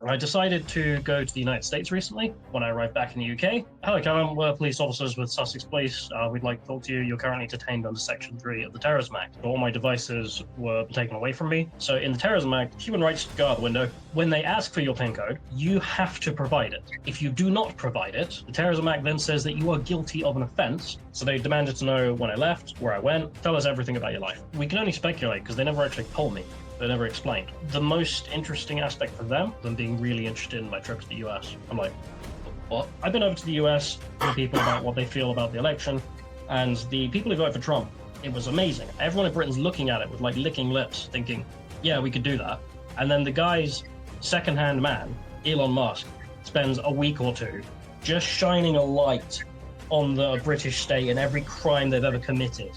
I decided to go to the United States recently when I arrived back in the UK. Hello, Callum. We're police officers with Sussex Police. We'd like to talk to you. You're currently detained under Section 3 of the Terrorism Act. All my devices were taken away from me. So in the Terrorism Act, human rights go out the window. When they ask for your PIN code, you have to provide it. If you do not provide it, the Terrorism Act then says that you are guilty of an offence. So they demanded to know when I left, where I went, tell us everything about your life. We can only speculate because they never actually told me. They never explained. The most interesting aspect for them being really interested in my trip to the US. I'm like, what? I've been over to the US with people about what they feel about the election, and the people who voted for Trump, it was amazing. Everyone in Britain's looking at it with like licking lips, thinking, yeah, we could do that. And then the guy's second-hand man, Elon Musk, spends a week or two just shining a light on the British state and every crime they've ever committed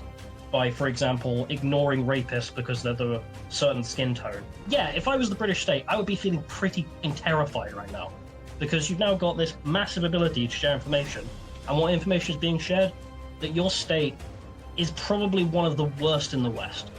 by, for example, ignoring rapists because they're the certain skin tone. Yeah, if I was the British state, I would be feeling pretty terrified right now, because you've now got this massive ability to share information, and what information is being shared? That your state is probably one of the worst in the West.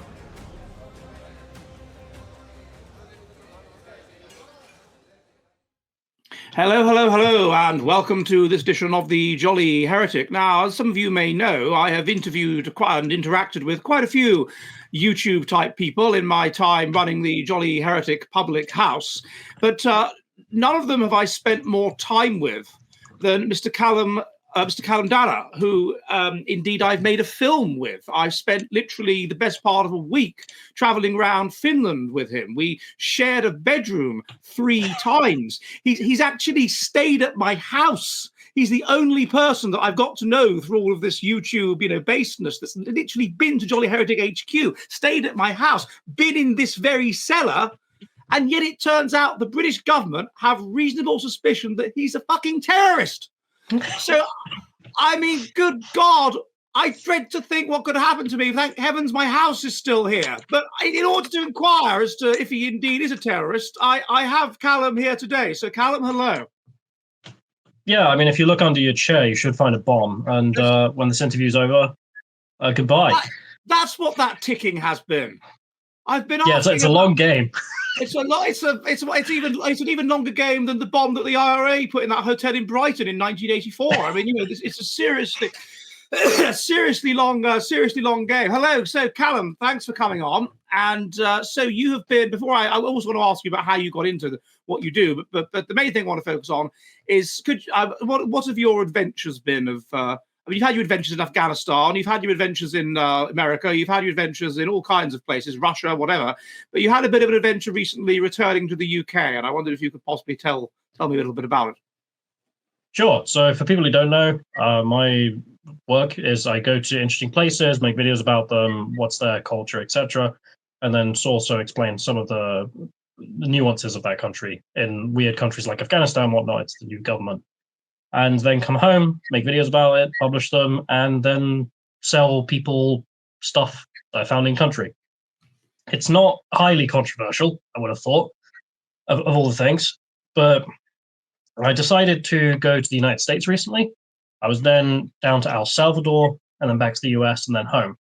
Hello, and welcome to this edition of the Jolly Heretic. Now, as some of you may know, I have interviewed and interacted with quite a few YouTube-type people in my time running the Jolly Heretic public house, but none of them have I spent more time with than Mr. Callum Dara, who indeed I've made a film with. I've spent literally the best part of a week traveling around Finland with him. We shared a bedroom 3 times. He's actually stayed at my house. He's the only person that I've got to know through all of this YouTube, baseness that's literally been to Jolly Heretic HQ, stayed at my house, been in this very cellar, and yet it turns out the British government have reasonable suspicion that he's a fucking terrorist. So, I mean, good God, I dread to think what could happen to me. Thank heavens my house is still here. But in order to inquire as to if he indeed is a terrorist, I have Callum here today. So, Callum, hello. Yeah, I mean, if you look under your chair, you should find a bomb. And when this interview's over, goodbye. That's what that ticking has been. I've been asking. Yeah, it's a long game. It's an even longer game than the bomb that the IRA put in that hotel in Brighton in 1984. I mean, it's a seriously long game. Hello, so Callum, thanks for coming on. And so you have been before. I always want to ask you about how you got into what you do, but the main thing I want to focus on is what have your adventures been of? I mean, you've had your adventures in Afghanistan, you've had your adventures in America, you've had your adventures in all kinds of places, Russia, whatever. But you had a bit of an adventure recently returning to the UK, and I wondered if you could possibly tell me a little bit about it. Sure. So for people who don't know, my work is I go to interesting places, make videos about them, what's their culture, etc., and then also explain some of the nuances of that country. In weird countries like Afghanistan and whatnot, it's the new government. And then come home, make videos about it, publish them, and then sell people stuff that I found in country. It's not highly controversial, I would have thought, of all the things, but I decided to go to the United States recently. I was then down to El Salvador, and then back to the US, and then home.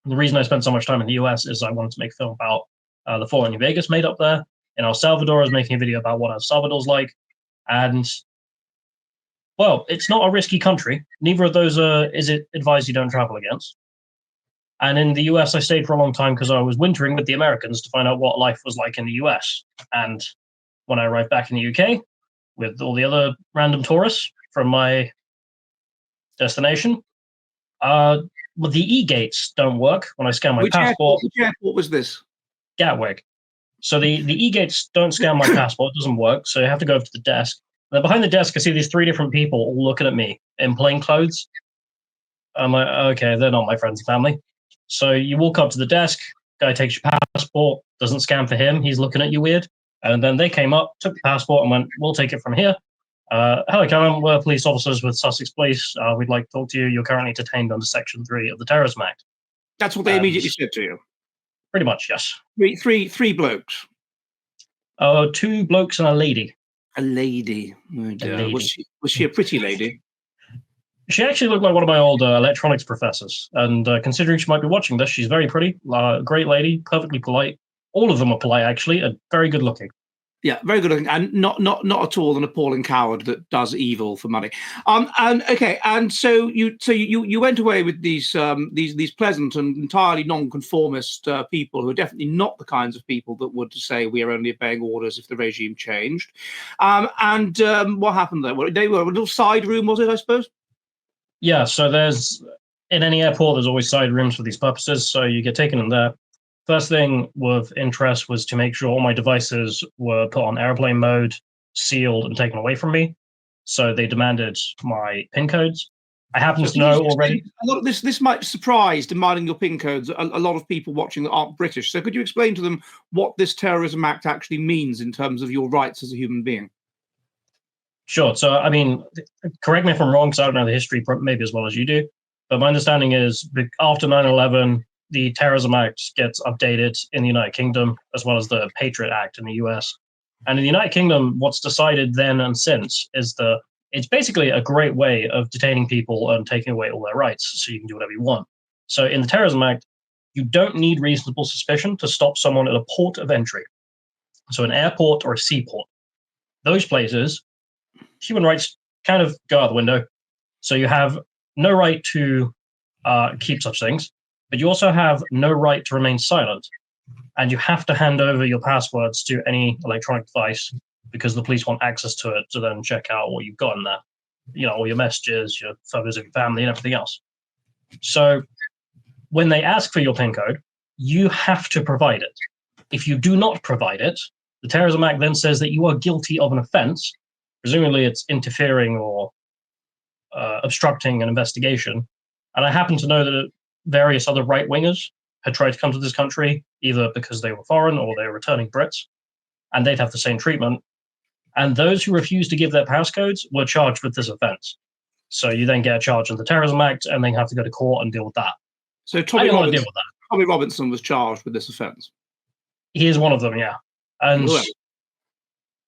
And the reason I spent so much time in the US is I wanted to make a film about the fort in Vegas made up there. In El Salvador, I was making a video about what El Salvador's like, and well, it's not a risky country. Neither of those is it advised you don't travel against. And in the US, I stayed for a long time because I was wintering with the Americans to find out what life was like in the US. And when I arrived back in the UK with all the other random tourists from my destination, well, the e-gates don't work when I scan my passport. Which airport was this? Gatwick. So the e-gates don't scan my passport. It doesn't work. So you have to go over to the desk. And then behind the desk, I see these 3 different people all looking at me in plain clothes. I'm like, okay, they're not my friends and family. So you walk up to the desk, guy takes your passport, doesn't scan for him, he's looking at you weird. And then they came up, took the passport, and went, we'll take it from here. Hello, Callum, we're police officers with Sussex Police. We'd like to talk to you. You're currently detained under Section 3 of the Terrorism Act. That's what they immediately said to you? Pretty much, yes. Three blokes? 2 blokes and a lady. A lady. Oh dear. A lady. Was she a pretty lady? She actually looked like one of my old electronics professors. And considering she might be watching this, she's very pretty, great lady, perfectly polite. All of them are polite, actually, and very good looking. Yeah, very good looking, and not at all an appalling coward that does evil for money. And okay, and so you went away with these pleasant and entirely non-conformist people who are definitely not the kinds of people that would say we are only obeying orders if the regime changed. What happened there? Well, they were a little side room, was it? I suppose. Yeah, so there's in any airport, there's always side rooms for these purposes. So you get taken in there. First thing of interest was to make sure all my devices were put on airplane mode, sealed, and taken away from me. So they demanded my PIN codes. I happen to know already. A lot of this might surprise, demanding your PIN codes, a lot of people watching that aren't British. So could you explain to them what this terrorism act actually means in terms of your rights as a human being? Sure. So, I mean, correct me if I'm wrong, because I don't know the history maybe as well as you do. But my understanding is after 9/11, the Terrorism Act gets updated in the United Kingdom, as well as the Patriot Act in the US. And in the United Kingdom, what's decided then and since is it's basically a great way of detaining people and taking away all their rights, so you can do whatever you want. So in the Terrorism Act, you don't need reasonable suspicion to stop someone at a port of entry. So an airport or a seaport. Those places, human rights kind of go out the window. So you have no right to keep such things, but you also have no right to remain silent. And you have to hand over your passwords to any electronic device because the police want access to it to then check out what you've got in there. You know, all your messages, your photos of your family, and everything else. So when they ask for your PIN code, you have to provide it. If you do not provide it, the Terrorism Act then says that you are guilty of an offense. Presumably it's interfering or obstructing an investigation. And I happen to know that various other right-wingers had tried to come to this country, either because they were foreign or they were returning Brits, and they'd have the same treatment. And those who refused to give their passcodes were charged with this offense. So you then get a charge under the Terrorism Act, and then have to go to court and deal with that. So Tommy Robinson was charged with this offence. He is one of them, yeah. And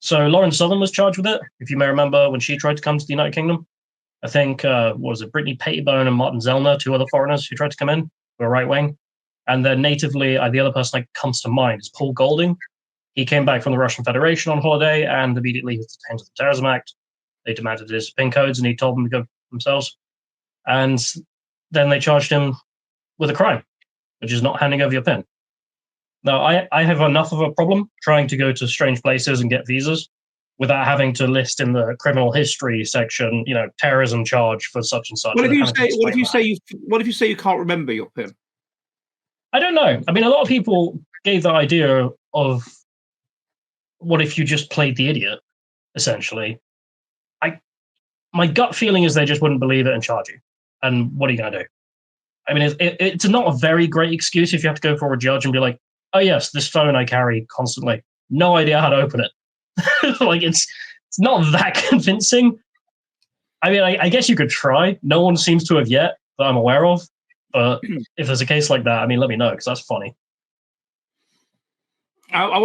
so Lauren Southern was charged with it, if you may remember, when she tried to come to the United Kingdom. I think, what was it, Brittany Pettibone and Martin Zellner, two other foreigners who tried to come in, who were right-wing. And then natively, the other person that comes to mind is Paul Golding. He came back from the Russian Federation on holiday and immediately was detained under the Terrorism Act. They demanded his PIN codes and he told them to go themselves. And then they charged him with a crime, which is not handing over your PIN. Now, I have enough of a problem trying to go to strange places and get visas without having to list in the criminal history section, terrorism charge for such and such. What if you say you can't remember your PIN? I don't know. I mean, a lot of people gave the idea of what if you just played the idiot, essentially. My gut feeling is they just wouldn't believe it and charge you. And what are you going to do? I mean, it's not a very great excuse if you have to go for a judge and be like, oh, yes, this phone I carry constantly. No idea how to open it. It's not that convincing. I mean, I guess you could try. No one seems to have yet that I'm aware of. But if there's a case like that, I mean, let me know, because that's funny. I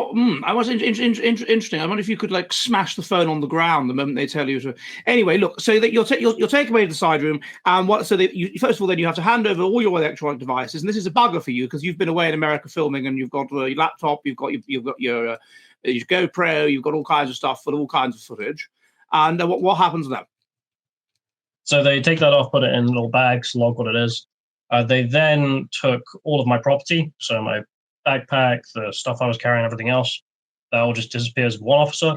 was interesting. I wonder if you could smash the phone on the ground the moment they tell you to. Anyway, look. So that you'll take away to the side room, and first of all, then you have to hand over all your electronic devices, and this is a bugger for you because you've been away in America filming, and you've got your laptop, you've got your GoPro, you've got all kinds of stuff for all kinds of footage. And what happens then? So they take that off, put it in little bags, log what it is. They then took all of my property, so my backpack, the stuff I was carrying, everything else. That all just disappears with one officer.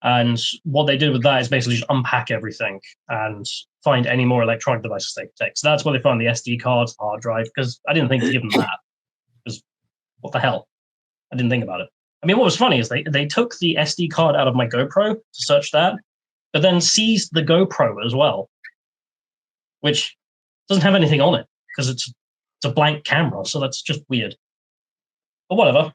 And what they did with that is basically just unpack everything and find any more electronic devices they could take. So that's where they found the SD cards, the hard drive, because I didn't think to give them that. Because what the hell? I didn't think about it. I mean, what was funny is they took the SD card out of my GoPro to search that, but then seized the GoPro as well, which doesn't have anything on it because it's a blank camera, so that's just weird. But whatever.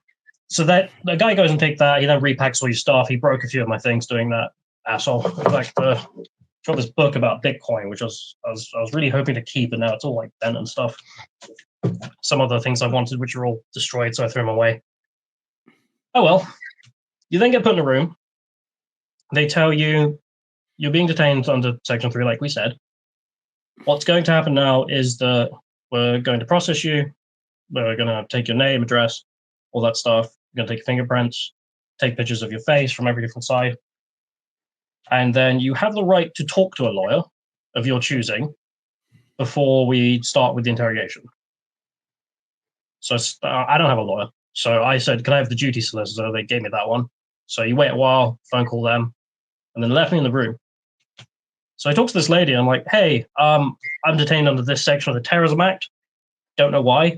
So the guy goes and takes that. He then repacks all your stuff. He broke a few of my things doing that. Asshole. In fact, got this book about Bitcoin, which I was really hoping to keep, and now it's all bent and stuff. Some other things I wanted, which are all destroyed, so I threw them away. Oh well. You then get put in a room. They tell you you're being detained under Section 3, like we said. What's going to happen now is that we're going to process you. We're going to take your name, address, all that stuff. We're going to take your fingerprints, take pictures of your face from every different side. And then you have the right to talk to a lawyer of your choosing before we start with the interrogation. So I don't have a lawyer. So I said, can I have the duty solicitor? They gave me that one. So you wait a while, phone call them, and then left me in the room. So I talked to this lady. And I'm like, hey, I'm detained under this section of the Terrorism Act. Don't know why.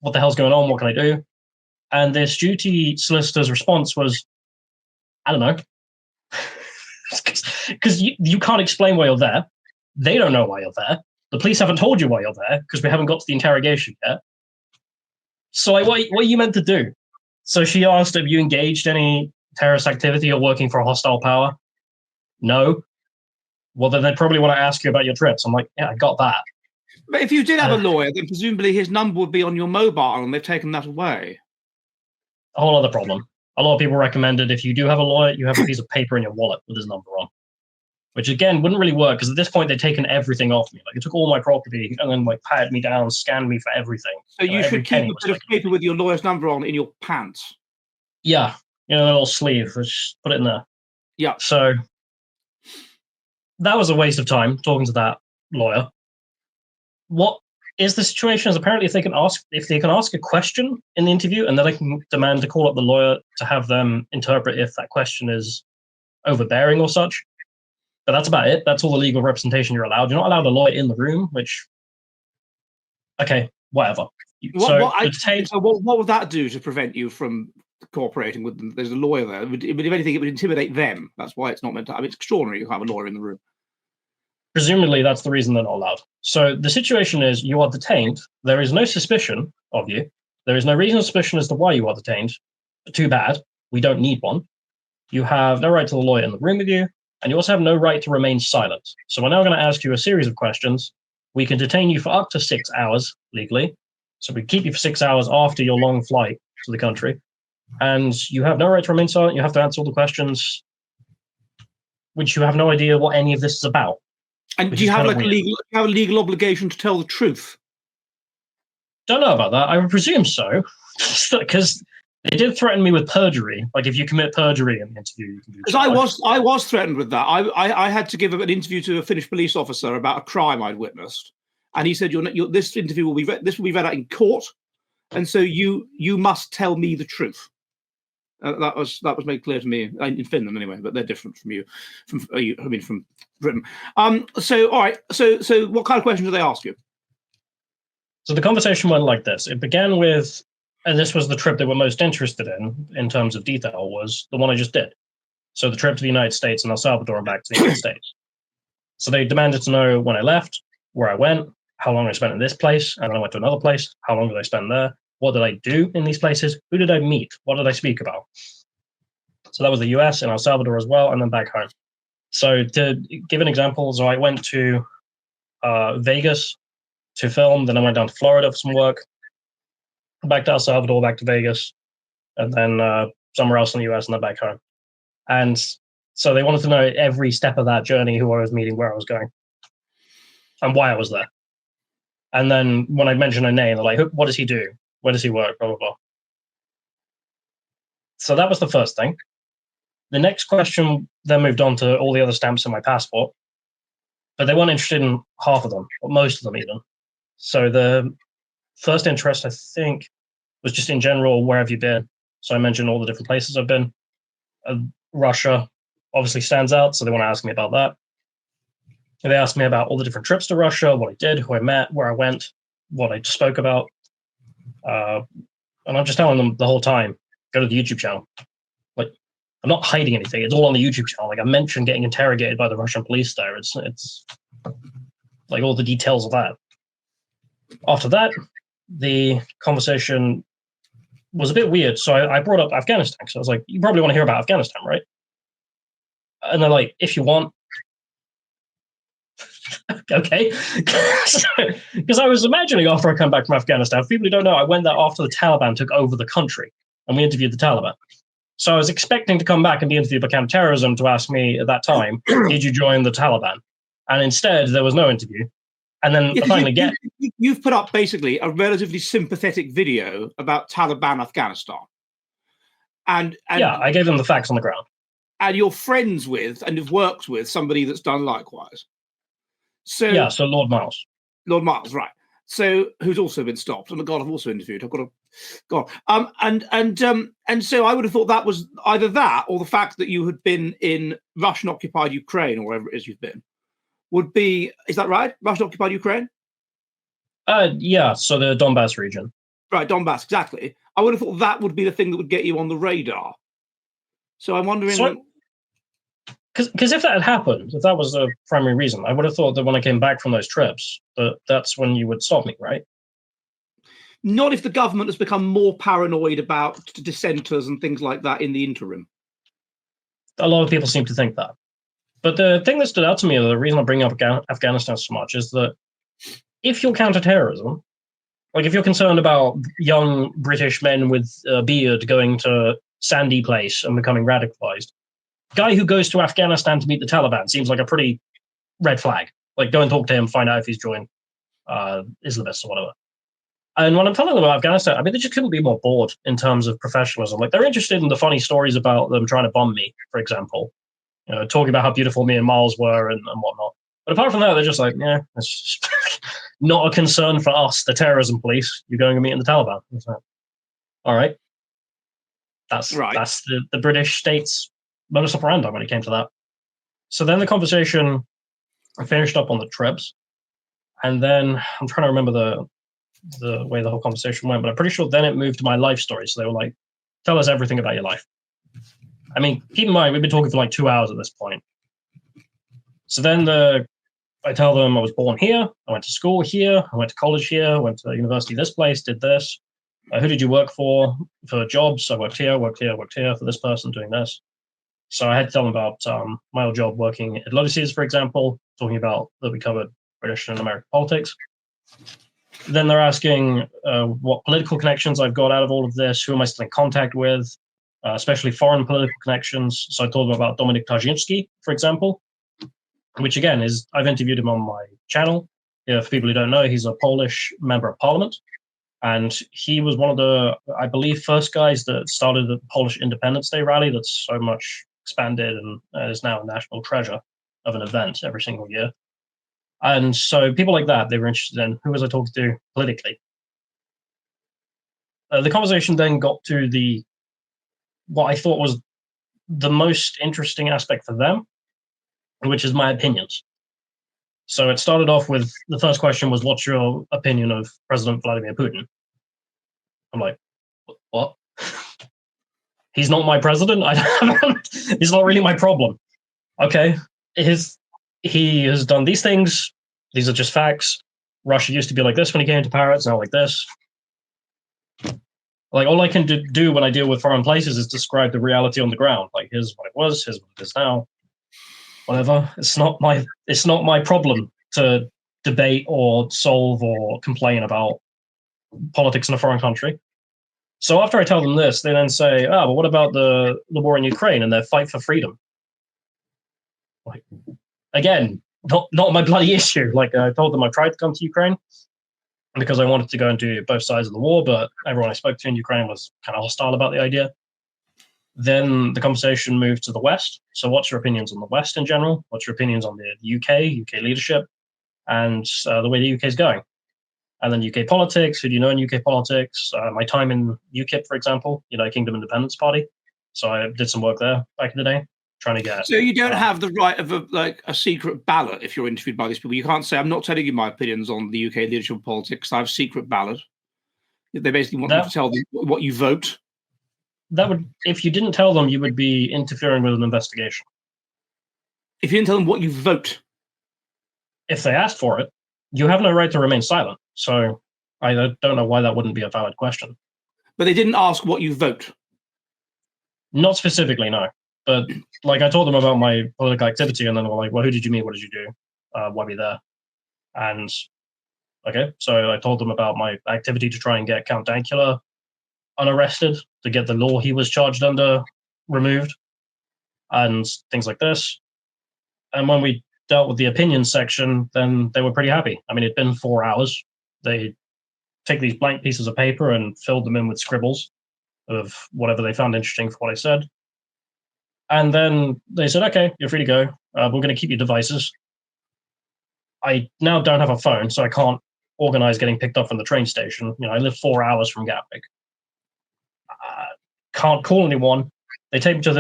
What the hell's going on? What can I do? And this duty solicitor's response was, I don't know. Because you can't explain why you're there. They don't know why you're there. The police haven't told you why you're there because we haven't got to the interrogation yet. So like, what are you meant to do? So she asked, have you engaged any terrorist activity or working for a hostile power? No. Well, then they probably want to ask you about your trips. I'm like, yeah, I got that. But if you did have a lawyer, then presumably his number would be on your mobile, and they've taken that away. A whole other problem. A lot of people recommended if you do have a lawyer, you have a piece of paper in your wallet with his number on, which again wouldn't really work because at this point they'd taken everything off me. Like it took all my property and then like patted me down, scanned me for everything. So you should keep a bit of paper with your lawyer's number on in your pants. Yeah, a little sleeve. Just put it in there. Yeah. So that was a waste of time talking to that lawyer. What is the situation? Is apparently if they can ask a question in the interview, and then they can demand to call up the lawyer to have them interpret if that question is overbearing or such. But that's about it. That's all the legal representation you're allowed. You're not allowed a lawyer in the room, which, okay, whatever. What would that do to prevent you from cooperating with them? There's a lawyer there. But if anything, it would intimidate them. That's why it's not meant to. I mean, it's extraordinary you have a lawyer in the room. Presumably, that's the reason they're not allowed. So the situation is you are detained. There is no suspicion of you. There is no reasonable suspicion as to why you are detained. Too bad. We don't need one. You have no right to the lawyer in the room with you. And you also have no right to remain silent. So we're now going to ask you a series of questions. We can detain you for up to 6 hours legally. So we keep you for 6 hours after your long flight to the country. And you have no right to remain silent. You have to answer all the questions, which you have no idea what any of this is about. And do you have like a legal obligation to tell the truth? Don't know about that. I would presume so, because they did threaten me with perjury. Like if you commit perjury in the interview, you can do. Because I was threatened with that. I had to give an interview to a Finnish police officer about a crime I'd witnessed, and he said, "This interview will be read out in court, and so you must tell me the truth." That was made clear to me in Finland anyway, but they're different from you, from Britain. So all right. So what kind of questions did they ask you? So the conversation went like this. It began with, and this was the trip they were most interested in terms of detail, was the one I just did. So the trip to the United States and El Salvador and back to the United States. So they demanded to know when I left, where I went, how long I spent in this place, and then I went to another place. How long did I spend there? What did I do in these places? Who did I meet? What did I speak about? So that was the US and El Salvador as well, and then back home. So to give an example, so I went to Vegas to film, then I went down to Florida for some work, back to El Salvador, back to Vegas, and then somewhere else in the US and then back home. And so they wanted to know every step of that journey, who I was meeting, where I was going, and why I was there. And then when I mentioned a name, they're like, what does he do? Where does he work? Blah, blah, blah. So that was the first thing. The next question then moved on to all the other stamps in my passport, but they weren't interested in half of them, or most of them even. So the first interest, I think, was just in general, where have you been? So I mentioned all the different places I've been. Russia obviously stands out, so they want to ask me about that. And they asked me about all the different trips to Russia, what I did, who I met, where I went, what I spoke about. And I'm just telling them the whole time, go to the YouTube channel. Like, I'm not hiding anything. It's all on the YouTube channel. Like I mentioned getting interrogated by the Russian police there. It's like all the details of that. After that, the conversation was a bit weird. So I brought up Afghanistan. So I was like, you probably want to hear about Afghanistan, right? And they're like, if you want. Okay. Because I was imagining after I come back from Afghanistan, for people who don't know, I went there after the Taliban took over the country and we interviewed the Taliban. So I was expecting to come back and be interviewed by counterterrorism to ask me at that time, did you join the Taliban? And instead, there was no interview. And then you've put up basically a relatively sympathetic video about Taliban Afghanistan. And yeah, I gave them the facts on the ground. And you're friends with and have worked with somebody that's done likewise. So yeah, so Lord Miles. Lord Miles, right. So who's also been stopped. Oh my God, I've also interviewed. I've got to go on. And so I would have thought that was either that or the fact that you had been in Russian occupied Ukraine or wherever it is you've been would be, is that right? Russian occupied Ukraine? Yeah, so the Donbass region. Right, Donbass, exactly. I would have thought that would be the thing that would get you on the radar. So I'm wondering. Because if that had happened, if that was the primary reason, I would have thought that when I came back from those trips, that's when you would stop me, right? Not if the government has become more paranoid about dissenters and things like that in the interim. A lot of people seem to think that. But the thing that stood out to me, the reason I bring up Afghanistan so much, is that if you're counterterrorism, like if you're concerned about young British men with a beard going to Sandy Place and becoming radicalized, guy who goes to Afghanistan to meet the Taliban seems like a pretty red flag. Like, go and talk to him, find out if he's joined Islamists or whatever. And when I'm telling them about Afghanistan, I mean, they just couldn't be more bored in terms of professionalism. Like, they're interested in the funny stories about them trying to bomb me, for example. You know, talking about how beautiful me and Miles were and whatnot. But apart from that, they're just like, yeah, it's just not a concern for us, the terrorism police. You're going to meet in the Taliban. Like, all right. That's right. That's the British state's modus operandi when it came to that. So then the conversation, I finished up on the trips. And then I'm trying to remember the way the whole conversation went, but I'm pretty sure then it moved to my life story. So they were like, tell us everything about your life. I mean, keep in mind, we've been talking for like 2 hours at this point. So then I tell them I was born here, I went to school here, I went to college here, I went to university this place, did this. Who did you work for jobs? I worked here, worked here for this person doing this. So I had to tell them about my old job working at Lotuses, for example, talking about that we covered British and American politics. Then they're asking what political connections I've got out of all of this, who am I still in contact with, especially foreign political connections. So I told them about Dominik Tarczynski, for example, which again is, I've interviewed him on my channel. Yeah, for people who don't know, he's a Polish member of parliament. And he was one of the, I believe, first guys that started the Polish Independence Day rally that's so much expanded and is now a national treasure of an event every single year. And so people like that, they were interested in who was I talking to politically. The conversation then got to what I thought was the most interesting aspect for them, which is my opinions. So it started off with, the first question was, what's your opinion of President Vladimir Putin? I'm like, what? He's not my president? He's not really my problem. Okay. He has done these things. These are just facts. Russia used to be like this when he came to power. It's now like this. Like, all I can do when I deal with foreign places is describe the reality on the ground. Like, here's what it was, here's what it is now. Whatever. It's not my problem to debate or solve or complain about politics in a foreign country. So after I tell them this, they then say, but what about the war in Ukraine and their fight for freedom? Like, again, not my bloody issue. Like, I told them I tried to come to Ukraine because I wanted to go and do both sides of the war, but everyone I spoke to in Ukraine was kind of hostile about the idea. Then the conversation moved to the West. So what's your opinions on the West in general? What's your opinions on the UK leadership, and the way the UK is going? And then UK politics, who do you know in UK politics? My time in UKIP, for example, United Kingdom Independence Party. So I did some work there back in the day, trying to get... So you don't have the right of a secret ballot if you're interviewed by these people. You can't say, I'm not telling you my opinions on the UK leadership politics. I have a secret ballot. They basically want you to tell them what you vote. That would, if you didn't tell them, you would be interfering with an investigation. If you didn't tell them what you vote? If they asked for it, you have no right to remain silent. So I don't know why that wouldn't be a valid question. But they didn't ask what you vote? Not specifically, no. But like, I told them about my political activity, and then they were like, well, who did you meet? What did you do? Why were you there? And okay, so I told them about my activity to try and get Count Dankula unarrested, to get the law he was charged under removed, and things like this. And when we dealt with the opinions section, then they were pretty happy. I mean, it'd been 4 hours. They take these blank pieces of paper and filled them in with scribbles. of whatever they found interesting for what I said. And then they said, okay, you're free to go. We're going to keep your devices. I now don't have a phone, so I can't organize getting picked up from the train station. I live 4 hours from Gatwick. Can't call anyone. They take me to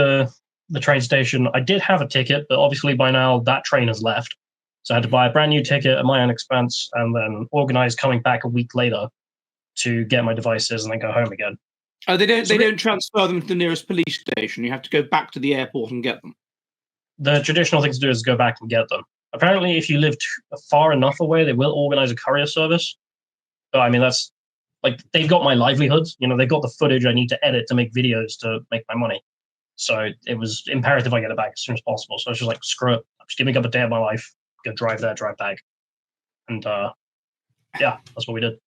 the train station. I did have a ticket, but obviously by now that train has left. So I had to buy a brand new ticket at my own expense and then organize coming back a week later to get my devices and then go home again. Oh, they don't transfer them to the nearest police station. You have to go back to the airport and get them. The traditional thing to do is go back and get them. Apparently, if you live far enough away, they will organize a courier service. But I mean, that's like they've got my livelihood. They've got the footage I need to edit to make videos to make my money. So it was imperative I get it back as soon as possible. So I was just like, screw it. Just give me up a day of my life. Go drive there, drive back. And yeah, that's what we did.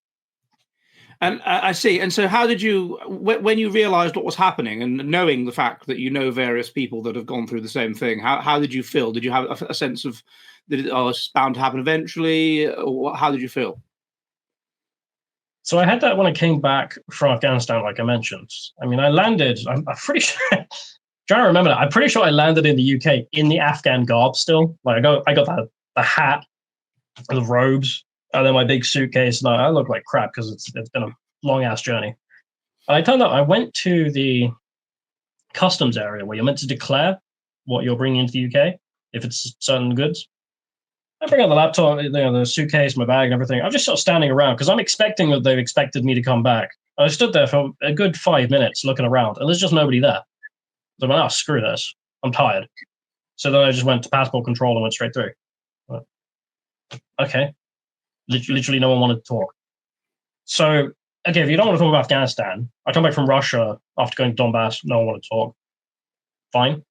And I see. And so how did you, when you realized what was happening and knowing the fact that various people that have gone through the same thing, how did you feel? Did you have a sense of that it was bound to happen eventually? Or how did you feel? So I had that when I came back from Afghanistan, like I mentioned. I mean, I landed, I'm pretty sure, trying to remember that. I'm pretty sure I landed in the UK in the Afghan garb still. Like I got the hat, the robes, and then my big suitcase, and I look like crap because it's been a long ass journey. And I turned up. I went to the customs area where you're meant to declare what you're bringing into the UK if it's certain goods. I bring out the laptop, the suitcase, my bag, and everything. I'm just sort of standing around because I'm expecting that they've expected me to come back. And I stood there for a good 5 minutes looking around, and there's just nobody there. So I'm like, oh, screw this. I'm tired. So then I just went to passport control and went straight through. But, okay. Literally no one wanted to talk. So, okay, if you don't want to talk about Afghanistan, I come back from Russia after going to Donbass, no one wanted to talk. Fine.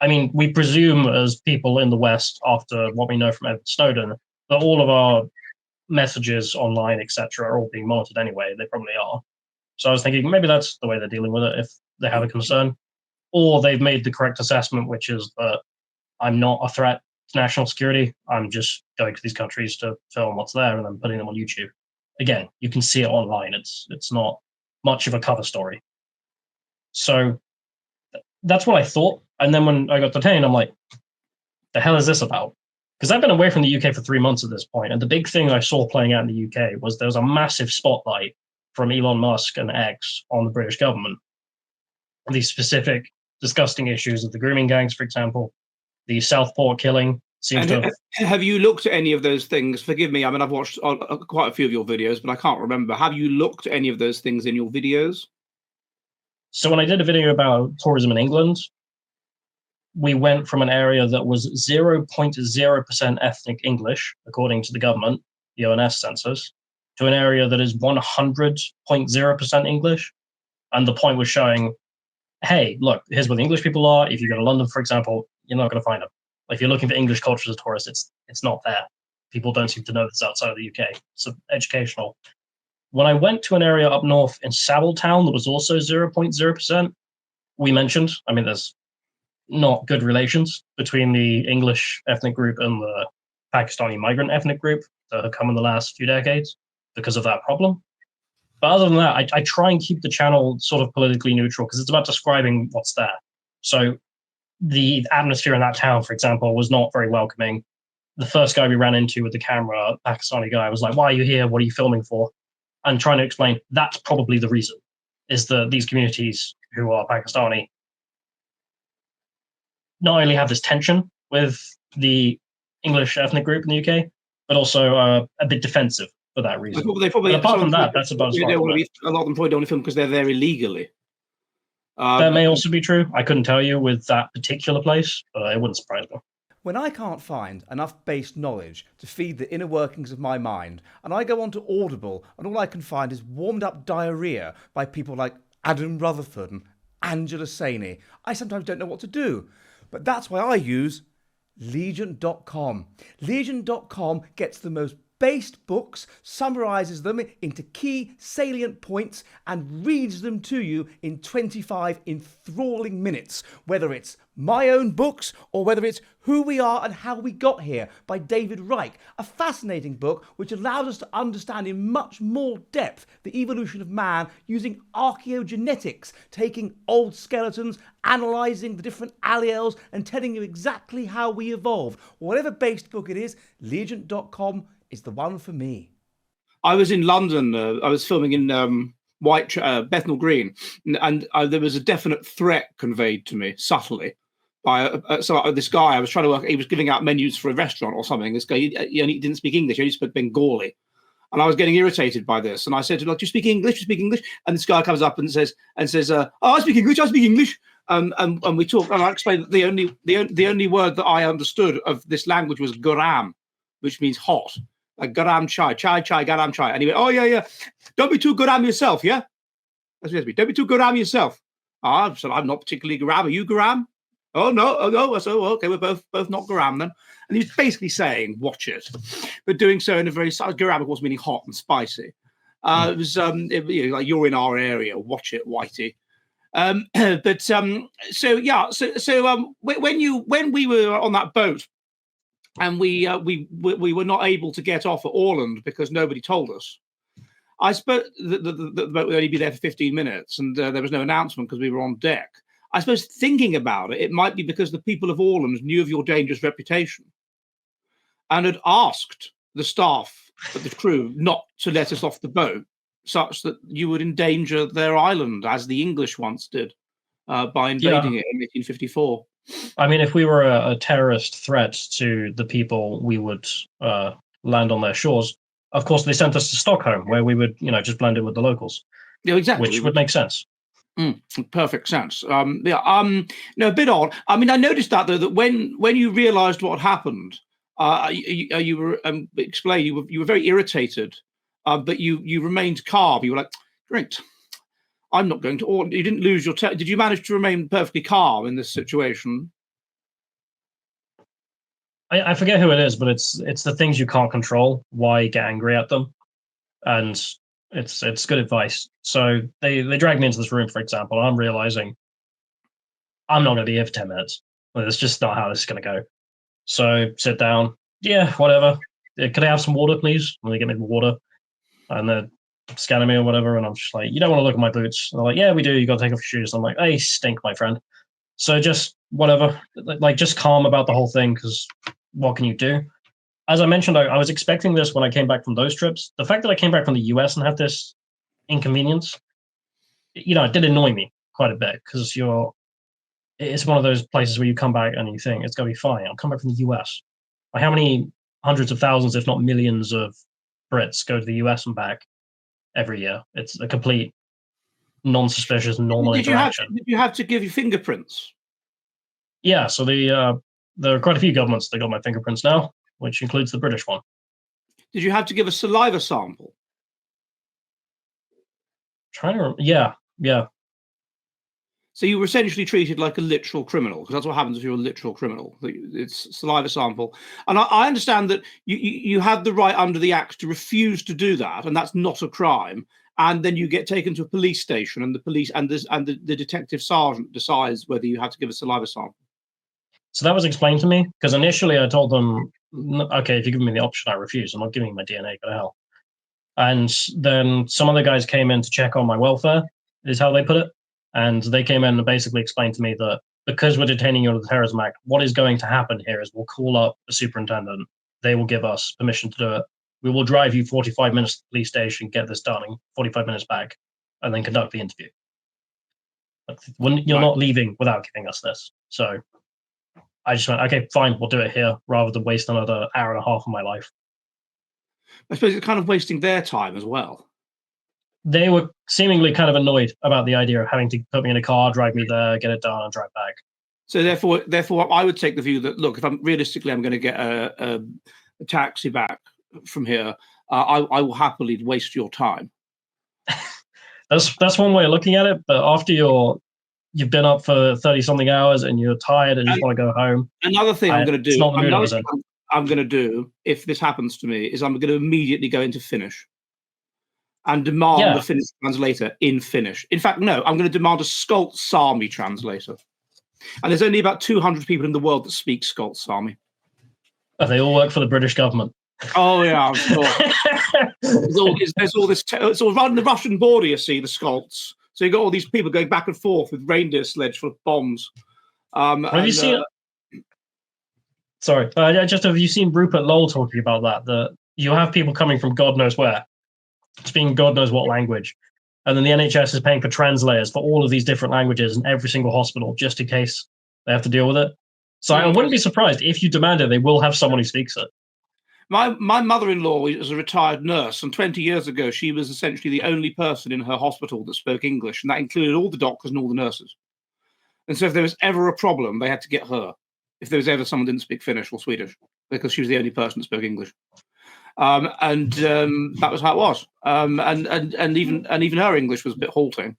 I mean, we presume as people in the West, after what we know from Edward Snowden, that all of our messages online, etc., are all being monitored anyway. They probably are. So I was thinking maybe that's the way they're dealing with it if they have a concern. Or they've made the correct assessment, which is that I'm not a threat to national security. I'm just going to these countries to film what's there and then putting them on YouTube. Again, you can see it online. It's not much of a cover story. So that's what I thought. And then when I got detained, I'm like, the hell is this about? Because I've been away from the UK for 3 months at this point, and the big thing I saw playing out in the UK was there was a massive spotlight from Elon Musk and X on the British government. These specific disgusting issues of the grooming gangs, for example, the Southport killing seems to have you looked at any of those things? Forgive me, I mean, I've watched quite a few of your videos, but I can't remember. Have you looked at any of those things in your videos? So when I did a video about tourism in England, we went from an area that was 0.0% ethnic English, according to the government, the ONS census, to an area that is 100.0% English. And the point was showing, hey, look, here's where the English people are. If you go to London, for example, you're not going to find them. If you're looking for English culture as a tourist, it's not there. People don't seem to know this outside of the UK. It's educational. When I went to an area up north in Sabbletown that was also 0.0%, we mentioned, I mean, there's not good relations between the English ethnic group and the Pakistani migrant ethnic group that have come in the last few decades because of that problem. But other than that, I try and keep the channel sort of politically neutral because it's about describing what's there. So the atmosphere in that town, for example, was not very welcoming. The first guy we ran into with the camera, Pakistani guy, was like, why are you here? What are you filming for? And trying to explain that's probably the reason, is that these communities who are Pakistani not only have this tension with the English ethnic group in the UK, but also a bit defensive for that reason. They probably apart from that, that's about as far as a lot of them probably don't film because they're there illegally. That may also be true. I couldn't tell you with that particular place, but it wouldn't surprise me. When I can't find enough base knowledge to feed the inner workings of my mind, and I go onto Audible, and all I can find is warmed up diarrhea by people like Adam Rutherford and Angela Saini, I sometimes don't know what to do. But that's why I use Legion.com. Legion.com gets the most based books, summarizes them into key salient points, and reads them to you in 25 enthralling minutes, whether it's my own books or whether it's Who We Are and How We Got Here by David Reich, a fascinating book which allows us to understand in much more depth the evolution of man using archaeogenetics, taking old skeletons, analysing the different alleles and telling you exactly how we evolved. Whatever based book it is, Legion.com is the one for me. I was in London. I was filming in Bethnal Green, and there was a definite threat conveyed to me subtly by this guy. I was trying to work. He was giving out menus for a restaurant or something. This guy, he only didn't speak English. He only spoke Bengali, and I was getting irritated by this. And I said to him, "Like, do you speak English? Do you speak English?" And this guy comes up and says, "Oh, I speak English. I speak English." And we talk. And I explained that the only word that I understood of this language was garam, which means hot. Like garam chai, garam chai. And he went, "Oh yeah. Don't be too garam yourself, yeah." That's what it is. Don't be too garam yourself. So I'm not particularly garam. Are you garam? Oh no. So okay, we're both not garam then. And he was basically saying, "Watch it," but doing so in a very garam, of course, meaning hot and spicy. It was like, "You're in our area. Watch it, Whitey." When we were on that boat, and we were not able to get off at Orland because nobody told us. I suppose the boat would only be there for 15 minutes, and there was no announcement because we were on deck. I suppose thinking about it, it might be because the people of Orland knew of your dangerous reputation and had asked the staff of the crew not to let us off the boat, such that you would endanger their island, as the English once did by invading it in 1854. I mean, if we were a terrorist threat to the people, we would land on their shores. Of course, they sent us to Stockholm, where we would, just blend in with the locals. Yeah, exactly. Which would make sense. Perfect sense. No, a bit odd. I mean, I noticed that though, that when you realised what happened, you were explained you were very irritated, but you remained calm. You were like, "Great, I'm not going to." Or you didn't lose your. Did you manage to remain perfectly calm in this situation? I forget who it is, but it's the things you can't control. Why get angry at them? And it's good advice. So they dragged me into this room, for example, and I'm realizing I'm not going to be here for 10 minutes. That's just not how this is going to go. So sit down. Yeah, whatever. Could I have some water, please? And they get me the water, and they're scanning me or whatever, and I'm just like, "You don't want to look at my boots." And they're like, "Yeah, we do. You got to take off your shoes." I'm like, "They stink, my friend." So just whatever, like just calm about the whole thing, because what can you do? As I mentioned, I was expecting this when I came back from those trips. The fact that I came back from the US and had this inconvenience, it did annoy me quite a bit, because it's one of those places where you come back and you think it's going to be fine. I'll come back from the US. Like, how many hundreds of thousands, if not millions, of Brits go to the US and back every year? It's a complete non-suspicious, normal interaction. Did you have to give your fingerprints? Yeah, so there are quite a few governments that got my fingerprints now, which includes the British one. Did you have to give a saliva sample? Trying to remember. Yeah. So you were essentially treated like a literal criminal, because that's what happens if you're a literal criminal. It's saliva sample. And I understand that you have the right under the Act to refuse to do that, and that's not a crime. And then you get taken to a police station, and the police and the detective sergeant decides whether you have to give a saliva sample. So that was explained to me, because initially I told them, "Okay, if you give me the option, I refuse. I'm not giving you my DNA, go to hell." And then some other guys came in to check on my welfare, is how they put it. And they came in and basically explained to me that because we're detaining you under the Terrorism Act, what is going to happen here is we'll call up a superintendent. They will give us permission to do it. We will drive you 45 minutes to the police station, get this done, and 45 minutes back, and then conduct the interview. But you're not leaving without giving us this. So I just went, "Okay, fine, we'll do it here," rather than waste another hour and a half of my life. I suppose it's kind of wasting their time as well. They were seemingly kind of annoyed about the idea of having to put me in a car, drive me there, get it done, and drive back. So therefore, I would take the view that, look, if I'm going to get a taxi back from here, I will happily waste your time. That's one way of looking at it. But after you've been up for 30-something hours and you're tired and you just want to go home. Another thing I'm going to do. I'm going to do if this happens to me is I'm going to immediately go into Finnish and demand the Finnish translator in Finnish. In fact, no, I'm going to demand a Skolt Sami translator. And there's only about 200 people in the world that speak Skolt Sami. Oh, they all work for the British government. Oh, yeah, I'm sure. there's all this. It's all around the Russian border, you see, the Skolts. So you've got all these people going back and forth with reindeer sledge full of bombs. Have you seen it? Sorry, have you seen Rupert Lowell talking about that you have people coming from God knows where, speaking God knows what language, and then the NHS is paying for translators for all of these different languages in every single hospital just in case they have to deal with it. So I wouldn't be surprised if you demand it, they will have someone who speaks it. My mother-in-law is a retired nurse, and 20 years ago she was essentially the only person in her hospital that spoke English, and that included all the doctors and all the nurses. And so if there was ever a problem, they had to get her. If there was ever someone who didn't speak Finnish or Swedish, because she was the only person that spoke English. That was how it was. And even her English was a bit halting.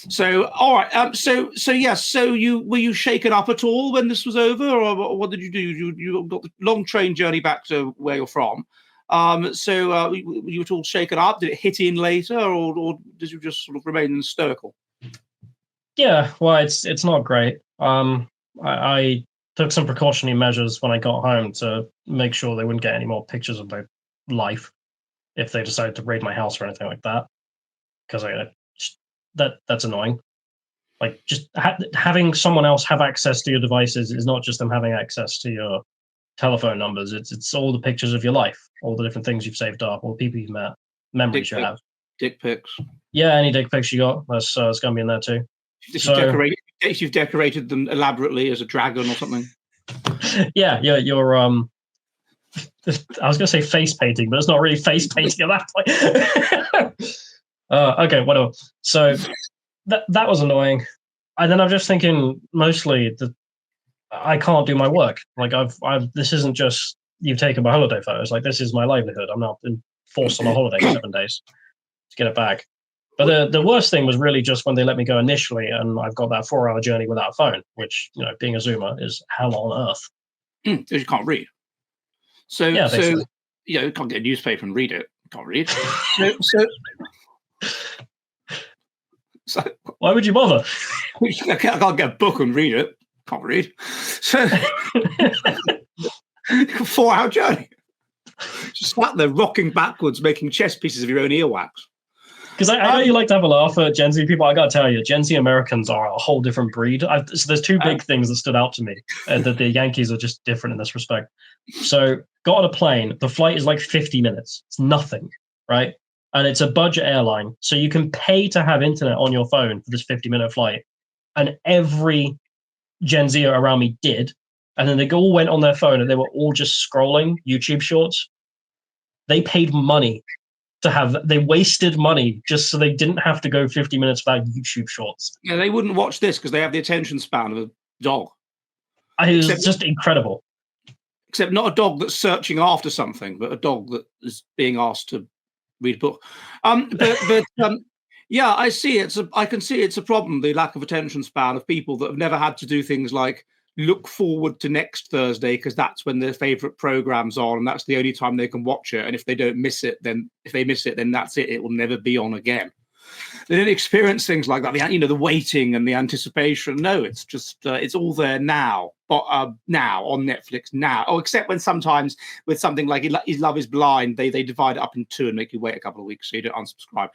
So all right. So yes. So were you shaken up at all when this was over, or what did you do? You got the long train journey back to where you're from. So you were all shaken up. Did it hit in later, or did you just sort of remain stoical? Yeah. Well, it's not great. I took some precautionary measures when I got home to make sure they wouldn't get any more pictures of my life if they decided to raid my house or anything like that, because that's annoying. Like just having someone else have access to your devices is not just them having access to your telephone numbers. It's all the pictures of your life, all the different things you've saved up, all the people you've met, memories you have. Dick pics. Yeah, any dick pics you got, that's going to be in there too. If you've decorated them elaborately as a dragon or something. Yeah, you're I was going to say face painting, but it's not really face painting at that point. Okay, whatever. So that was annoying. And then I'm just thinking mostly that I can't do my work. Like this isn't just you've taken my holiday photos. Like this is my livelihood. I'm not been forced on a holiday for 7 days to get it back. But the worst thing was really just when they let me go initially, and I've got that 4-hour journey without a phone, which, being a Zoomer is hell on earth. Because you can't read. So you can't get a newspaper and read it. You can't read. So why would you bother? I can't get a book and read it. Can't read. So 4-hour journey. Just sat there rocking backwards, making chess pieces of your own earwax. Because I know you like to have a laugh at Gen Z people. I got to tell you, Gen Z Americans are a whole different breed. So there's two big things that stood out to me, that the Yankees are just different in this respect. So got on a plane. The flight is like 50 minutes. It's nothing, right? And it's a budget airline. So you can pay to have internet on your phone for this 50-minute flight. And every Gen Z around me did. And then they all went on their phone and they were all just scrolling YouTube shorts. They paid money. They wasted money just so they didn't have to go 50 minutes without YouTube shorts. Yeah, they wouldn't watch this because they have the attention span of a dog. It's just incredible. Except not a dog that's searching after something, but a dog that is being asked to read a book. Yeah, I see. I can see it's a problem, the lack of attention span of people that have never had to do things like look forward to next Thursday because that's when their favorite program's on and that's the only time they can watch it. And if they miss it, then that's it. It will never be on again. They don't experience things like that. The waiting and the anticipation. No, it's just it's all there now. But now on Netflix now. Oh, except when sometimes with something like His Love Is Blind, they divide it up in two and make you wait a couple of weeks so you don't unsubscribe.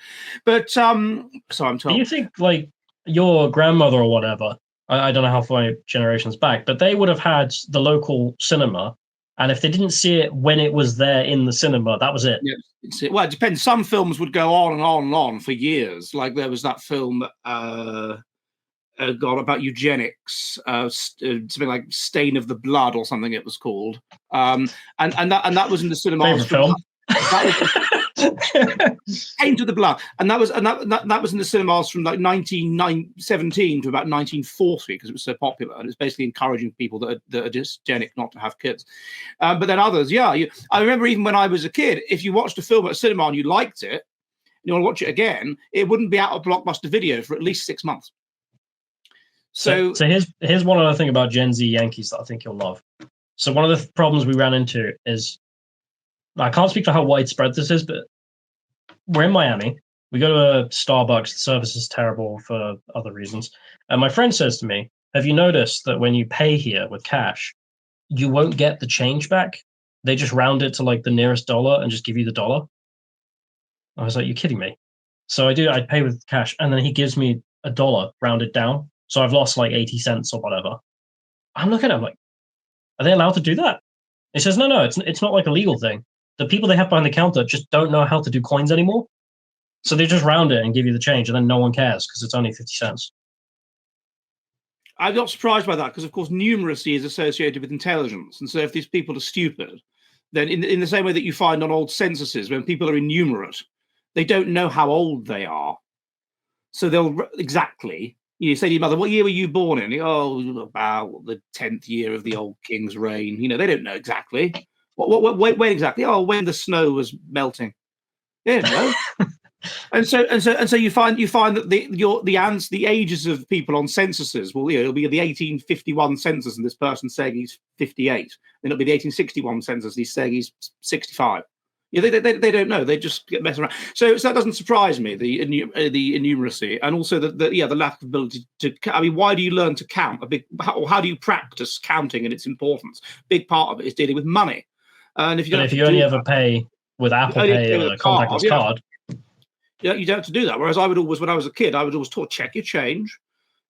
But so I'm told. Do you think like your grandmother or whatever? I don't know how far generations back, but they would have had the local cinema, and if they didn't see it when it was there in the cinema, that was it. Yeah, well, it depends. Some films would go on and on and on for years. Like there was that film about eugenics, something like Stain of the Blood or something it was called, and that was in the cinemas. Favorite film. Tainted the Blood, and that was in the cinemas from like 1917 to about 1940 because it was so popular, and it's basically encouraging people that are dysgenic not to have kids. But then others, I remember even when I was a kid, if you watched a film at a cinema and you liked it, and you want to watch it again, it wouldn't be out of Blockbuster Video for at least 6 months. So here's one other thing about Gen Z Yankees that I think you'll love. So one of the problems we ran into is, I can't speak to how widespread this is, but we're in Miami. We go to a Starbucks. The service is terrible for other reasons. And my friend says to me, have you noticed that when you pay here with cash, you won't get the change back? They just round it to like the nearest dollar and just give you the dollar. I was like, you're kidding me. So I pay with cash, and then he gives me a dollar rounded down. So I've lost like 80 cents or whatever. I'm looking at him like, are they allowed to do that? He says, no, it's not like a legal thing. The people they have behind the counter just don't know how to do coins anymore. So they just round it and give you the change, and then no one cares because it's only 50 cents. I'm not surprised by that because, of course, numeracy is associated with intelligence. And so if these people are stupid, then in the same way that you find on old censuses, when people are innumerate, they don't know how old they are. So they'll exactly, you say to your mother, what year were you born in? Oh, about the 10th year of the old king's reign. They don't know exactly. When exactly? Oh, when the snow was melting. They don't know. And so you find that the ages of people on censuses, well, it'll be the 1851 census and this person's saying he's 58. Then it'll be the 1861 census and he's saying he's 65. They don't know. They just get messing around. So that doesn't surprise me, the innumeracy, and also the lack of ability to. I mean, why do you learn to count? How do you practice counting and its importance? Big part of it is dealing with money. And if you only ever pay with Apple Pay or a contactless card. Yeah, you don't have to do that. Whereas I would always, when I was a kid, I was always taught, check your change.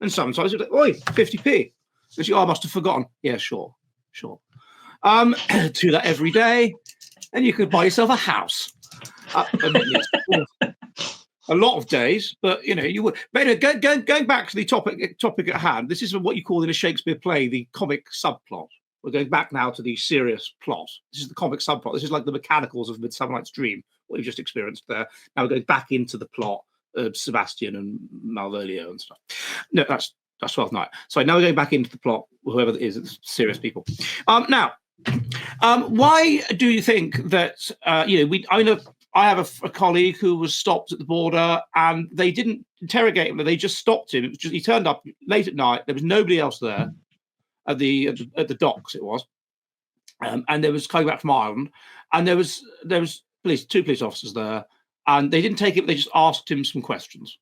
And sometimes you'd be like, oi, 50p. And she, I must have forgotten. Yeah, sure. Do that every day. And you could buy yourself a house. A lot of days, but you would. But going back to the topic at hand, this is what you call in a Shakespeare play the comic subplot. We're going back now to the serious plot. This is the comic subplot. This is like the mechanicals of Midsummer Night's Dream, what you've just experienced there. Now we're going back into the plot of Sebastian and Malvolio and stuff. No, that's 12th Night. So now we're going back into the plot, whoever it is, it's serious people. Now, why do you think that, I have a colleague who was stopped at the border and they didn't interrogate him, they just stopped him. It was just, he turned up late at night. There was nobody else there. At the docks, it was, and there was coming back from Ireland, and there was two police officers there, and they didn't take it. They just asked him some questions,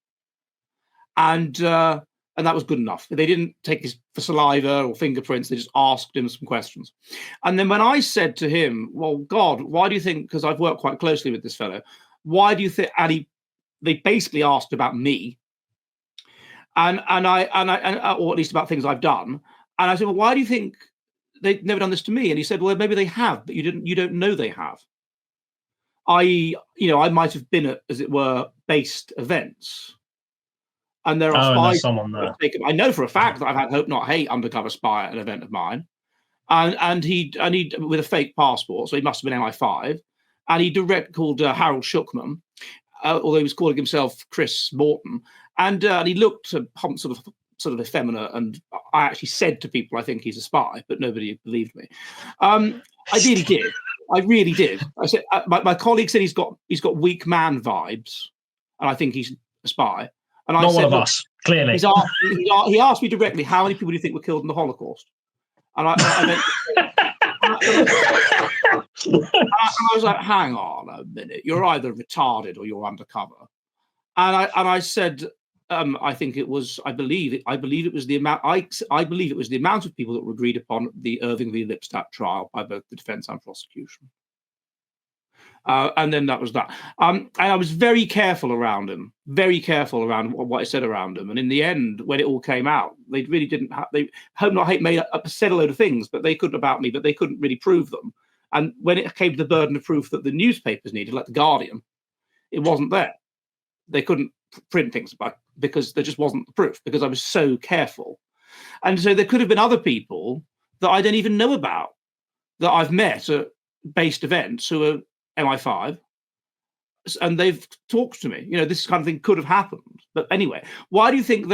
and that was good enough. They didn't take his for saliva or fingerprints. They just asked him some questions, and then when I said to him, "Well, God, why do you think?" Because I've worked quite closely with this fellow. Why do you think? And they basically asked about me, and or at least about things I've done. And I said, well, why do you think they've never done this to me? And he said, well, maybe they have, but you don't know they have. I might have been at, as it were, based events. And there are spies. Someone there. I know for a fact that I've had Hope Not Hate undercover spy at an event of mine. And he with a fake passport, so he must have been MI5. And he called Harold Shookman, although he was calling himself Chris Morton. And he looked sort of effeminate, and I actually said to people, I think he's a spy, but nobody believed me. I really did. I said, my colleague said he's got weak man vibes, and I think he's a spy. And I Not said, one of us, clearly. He asked me directly, how many people do you think were killed in the Holocaust? And I was like, hang on a minute, you're either retarded or you're undercover. And I said, I think it was. I believe it was the amount. I believe it was the amount of people that were agreed upon the Irving v. Lipstadt trial by both the defence and prosecution. And then that was that. And I was very careful around him. Very careful around what I said around him. And in the end, when it all came out, they really didn't. Hope Not Hate made said a load of things, but they couldn't about me. But they couldn't really prove them. And when it came to the burden of proof that the newspapers needed, like the Guardian, it wasn't there. They couldn't print things about because there just wasn't the proof, because I was so careful. And so there could have been other people that I don't even know about that I've met at based events who are MI5, and they've talked to me. This kind of thing could have happened. But anyway, why do you think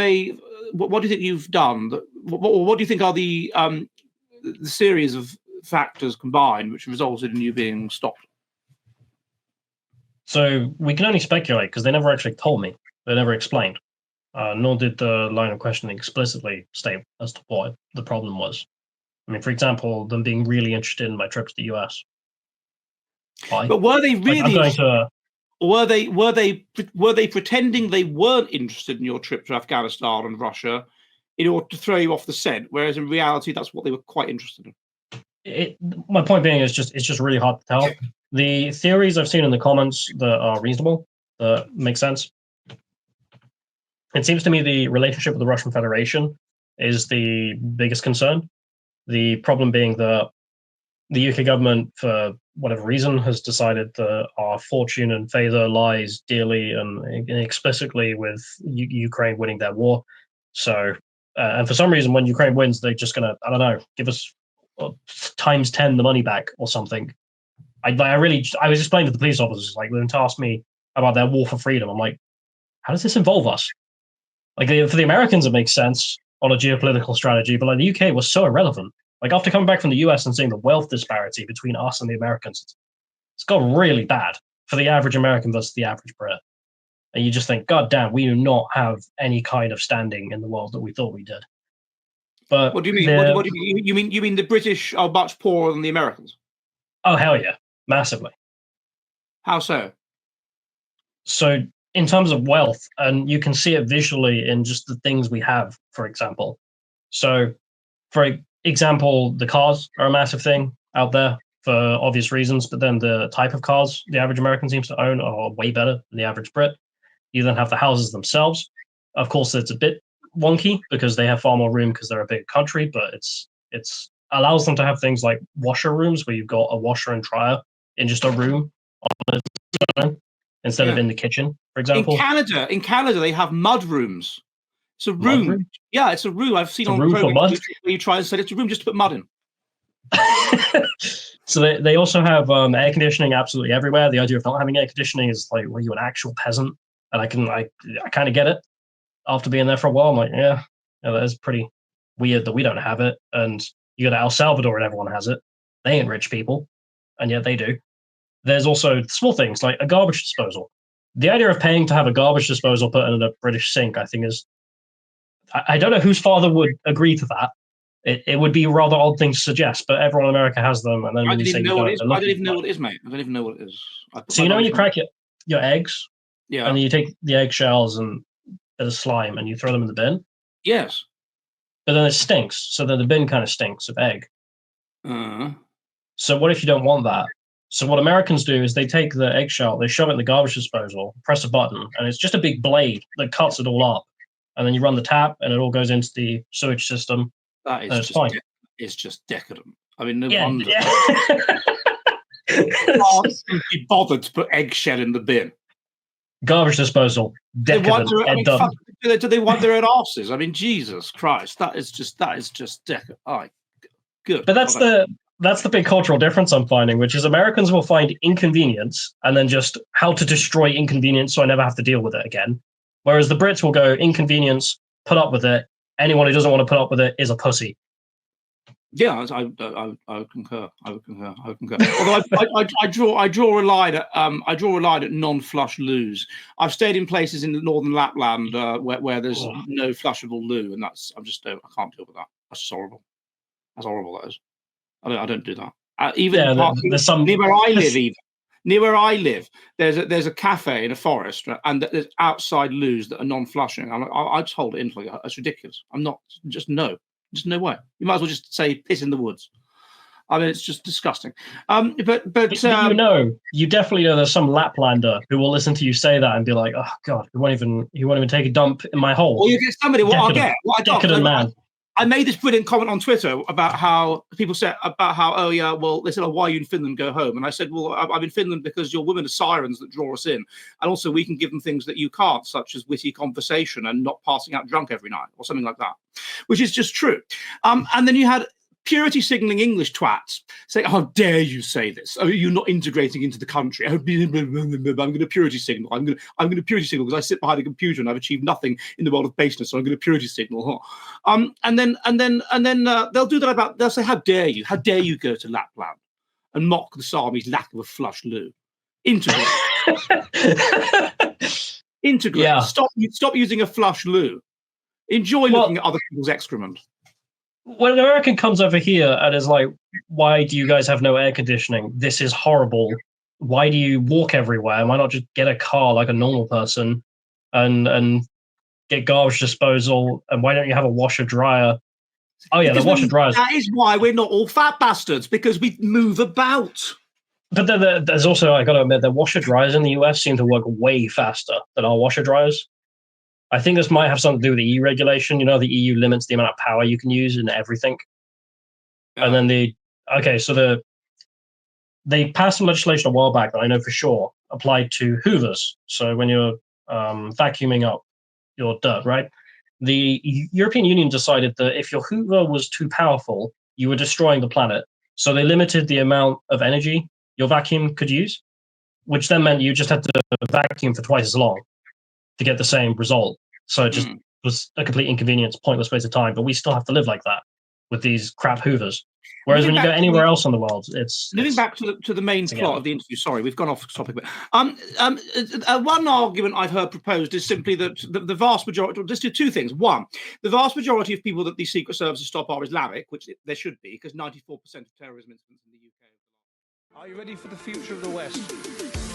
what do you think you've done? What do you think are the series of factors combined which resulted in you being stopped? So we can only speculate because they never actually told me. They never explained. Nor did the line of questioning explicitly state as to what the problem was. I mean, for example, them being really interested in my trip to the US. Why? But were they Like, really? I'm going to. Or were they pretending they weren't interested in your trip to Afghanistan and Russia in order to throw you off the scent? Whereas in reality, that's what they were quite interested in. My point being is it's just really hard to tell. The theories I've seen in the comments that are reasonable, that make sense. It seems to me the relationship with the Russian Federation is the biggest concern. The problem being that the UK government, for whatever reason, has decided that our fortune and favor lies dearly and explicitly with Ukraine winning their war. So, and for some reason, when Ukraine wins, they're just gonna, I don't know, give us times 10 the money back or something. I was explaining to the police officers, like, when they asked me about their war for freedom, I'm like, how does this involve us? Like, for the Americans, it makes sense on a geopolitical strategy, but like the UK was so irrelevant. Like, after coming back from the US and seeing the wealth disparity between us and the Americans, it's got really bad for the average American versus the average Brit. And you just think, God damn, we do not have any kind of standing in the world that we thought we did. But what do you mean? What do you mean? You mean the British are much poorer than the Americans? Oh, hell yeah, massively. How so? So, in terms of wealth, and you can see it visually in just the things we have, for example. So, for example, the cars are a massive thing out there for obvious reasons, but then the type of cars the average American seems to own are way better than the average Brit. You then have the houses themselves. Of course, it's a bit wonky because they have far more room because they're a big country, but it's allows them to have things like washer rooms where you've got a washer and dryer in just a room on its own instead of in the kitchen, for example. In Canada, they have mud rooms. It's a room. Yeah, it's a room. I've seen on room for mud. where you try and say it's a room just to put mud in. So they also have air conditioning absolutely everywhere. The idea of not having air conditioning is like, were you an actual peasant? And I kind of get it. After being there for a while, I'm like, yeah, that is pretty weird that we don't have it. And you go to El Salvador and everyone has it. They ain't rich people, and yet they do. There's also small things like a garbage disposal. The idea of paying to have a garbage disposal put in a British sink, I think, is... I don't know whose father would agree to that. It would be a rather odd thing to suggest, but everyone in America has them. And then I don't even know what it is. I don't even know what it is, mate. I don't even know what it is. So you know when you crack your eggs, yeah, and then you take the eggshells and a bit of slime and you throw them in the bin? Yes. But then it stinks, so then the bin kind of stinks of egg. So what if you don't want that? So what Americans do is they take the eggshell, they shove it in the garbage disposal, press a button, and it's just a big blade that cuts it all up. And then you run the tap, and it all goes into the sewage system. That is just fine. It's just decadent. I mean, no Yeah, wonder. yeah. Can't be bothered to put eggshell in the bin. Garbage disposal, decadent. Do they want their own asses? I mean, Jesus Christ, that is just decadent. Oh, good. But that's the big cultural difference I'm finding, which is Americans will find inconvenience and then just how to destroy inconvenience so I never have to deal with it again. Whereas the Brits will go inconvenience, put up with it. Anyone who doesn't want to put up with it is a pussy. Yeah, I would concur. I would concur. Although I draw a line at non-flush loos. I've stayed in places in the northern Lapland where there's no flushable loo, and I can't deal with that. That's just horrible. That's horrible. That is. I don't do that. Near where I live, there's a cafe in a forest, and there's outside loos that are non-flushing. I just hold it in like it's ridiculous. I'm not just no. Just no way. You might as well just say piss in the woods. I mean, it's just disgusting. But you definitely know there's some Laplander who will listen to you say that and be like, oh God, he won't even take a dump in my hole. Or you get somebody, Decadent man. I made this brilliant comment on Twitter about how people said oh yeah, well, they said, oh, why are you in Finland? Go home. And I said, well, I'm in Finland because your women are sirens that draw us in. And also we can give them things that you can't, such as witty conversation and not passing out drunk every night or something like that, which is just true. And then you had purity signaling English twats saying, how dare you say this? Oh, you're not integrating into the country. I'm going to purity signal. I'm going to purity signal because I sit behind a computer and I've achieved nothing in the world of baseness. So I'm going to purity signal. And then they'll do that they'll say, how dare you? How dare you go to Lapland and mock the Sami's lack of a flush loo? Integrate. Integrate. Yeah. Stop using a flush loo. Enjoy looking at other people's excrement. when an American comes over here and is like, "Why do you guys have no air conditioning? This is horrible. Why do you walk everywhere? Why not just get a car like a normal person, and get garbage disposal? And why don't you have a washer dryer?" Oh yeah, the Because washer dryers. that is why we're not all fat bastards, because we move about. But then there's also, I got to admit, the washer dryers in the US seem to work way faster than our washer dryers. I think this might have something to do with the EU regulation. You know, the EU limits the amount of power you can use in everything. And then they passed some legislation a while back that I know for sure applied to hoovers. So when you're vacuuming up your dirt, right? The European Union decided that if your hoover was too powerful, you were destroying the planet. So they limited the amount of energy your vacuum could use, which then meant you just had to vacuum for twice as long to get the same result. So it just was a complete inconvenience, pointless waste of time. But we still have to live like that with these crap hoovers. Whereas when you go anywhere else in the world, it's back to the main plot of the interview. Sorry, we've gone off topic. But one argument I've heard proposed is simply that the vast majority. Just do two things. One, the vast majority of people that these secret services stop are Islamic, which there should be, because 94% of terrorism incidents in the UK. Are you ready for the future of the West?